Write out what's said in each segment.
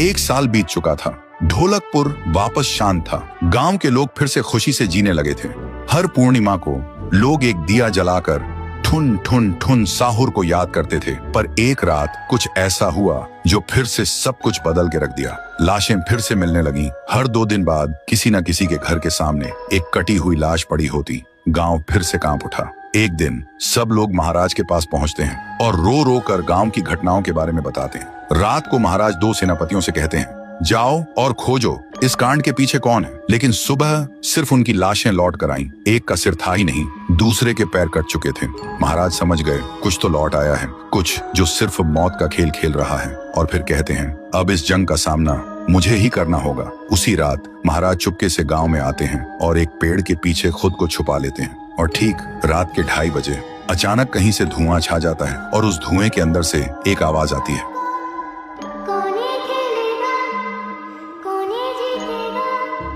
1 साल बीत चुका था। ढोलकपुर वापस शांत था। गांव के लोग फिर से खुशी से जीने लगे थे। हर पूर्णिमा को लोग एक दिया जलाकर ठुन ठुन ठुन साहुर को याद करते थे। पर एक रात कुछ ऐसा हुआ जो फिर से सब कुछ बदल के रख दिया। लाशें फिर से मिलने लगी। हर 2 दिन बाद किसी न किसी के घर के सामने एक कटी हुई लाश पड़ी होती। गांव फिर से कांप उठा। एक दिन सब लोग महाराज के पास पहुंचते हैं और रो रो कर गांव की घटनाओं के बारे में बताते हैं। रात को महाराज 2 सेनापतियों से कहते हैं, जाओ और खोजो इस कांड के पीछे कौन है। लेकिन सुबह सिर्फ उनकी लाशें लौट कर आईं। एक का सिर था ही नहीं, दूसरे के पैर कट चुके थे। महाराज समझ गए कुछ तो लौट आया है, कुछ जो सिर्फ मौत का खेल खेल रहा है। और फिर कहते हैं, अब इस जंग का सामना मुझे ही करना होगा। उसी रात महाराज चुपके से गांव में आते हैं और एक पेड़ के पीछे खुद को छुपा लेते हैं। और ठीक रात के 2:30 बजे अचानक कहीं से धुआं छा जाता है और उस धुएं के अंदर से एक आवाज आती है,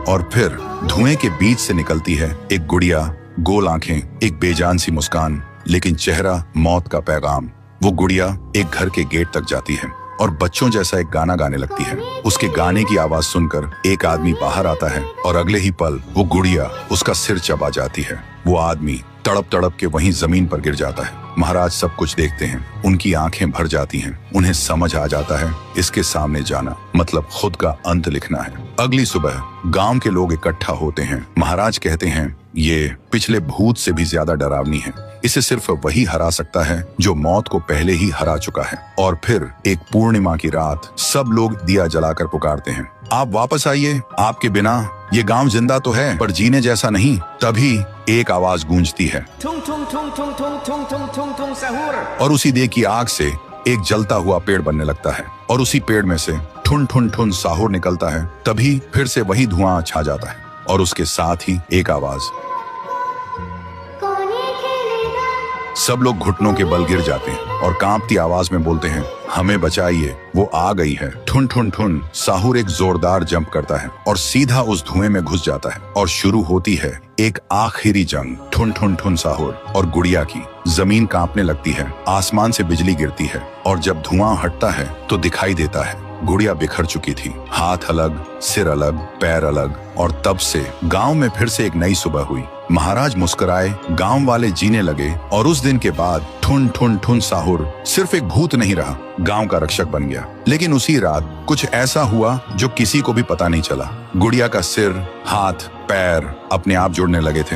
और फिर धुएं के बीच से निकलती है एक गुड़िया, गोल आंखें, एक बेजान सी मुस्कान, लेकिन चेहरा मौत का पैगाम। वो गुड़िया एक घर के गेट तक जाती है और बच्चों जैसा एक गाना गाने लगती है। उसके गाने की आवाज सुनकर एक आदमी बाहर आता है और अगले ही पल वो गुड़िया उसका सिर चबा जाती है। वो आदमी तड़प तड़प के वहीं जमीन पर गिर जाता है। महाराज सब कुछ देखते हैं। उनकी आंखें भर जाती हैं। उन्हें समझ आ जाता है इसके सामने जाना मतलब खुद का अंत लिखना है। अगली सुबह गांव के लोग इकट्ठा होते हैं। महाराज कहते हैं, ये पिछले भूत से भी ज्यादा डरावनी है। इसे सिर्फ वही हरा सकता है जो मौत को पहले ही हरा चुका है। और फिर एक पूर्णिमा की रात सब लोग दिया जलाकर पुकारते हैं, आप वापस आइए, आपके बिना ये गांव जिंदा तो है पर जीने जैसा नहीं। तभी एक आवाज गूंजती है, और उसी देह की आग से एक जलता हुआ पेड़ बनने लगता है और उसी पेड़ में से ठुन ठुन ठुन साहुर निकलता है। तभी फिर से वही धुआं छा जाता है और उसके साथ ही एक आवाज। सब लोग घुटनों के बल गिर जाते हैं और कांपती आवाज में बोलते हैं, हमें बचाइए, वो आ गई है। ठुन ठुन ठुन साहुर एक जोरदार जंप करता है और सीधा उस धुएं में घुस जाता है और शुरू होती है एक आखिरी जंग। ठुन ठुन ठुन साहुर और गुड़िया की। जमीन कांपने लगती है, आसमान से बिजली गिरती है और जब धुआं हटता है तो दिखाई देता है गुड़िया बिखर चुकी थी। हाथ अलग, सिर अलग, पैर अलग। और तब से गांव में फिर से एक नई सुबह हुई। महाराज मुस्कुराए, गांव वाले जीने लगे और उस दिन के बाद ठुन ठुन ठुन साहुर सिर्फ एक भूत नहीं रहा, गांव का रक्षक बन गया। लेकिन उसी रात कुछ ऐसा हुआ जो किसी को भी पता नहीं चला। गुड़िया का सिर, हाथ, पैर अपने आप जुड़ने लगे थे।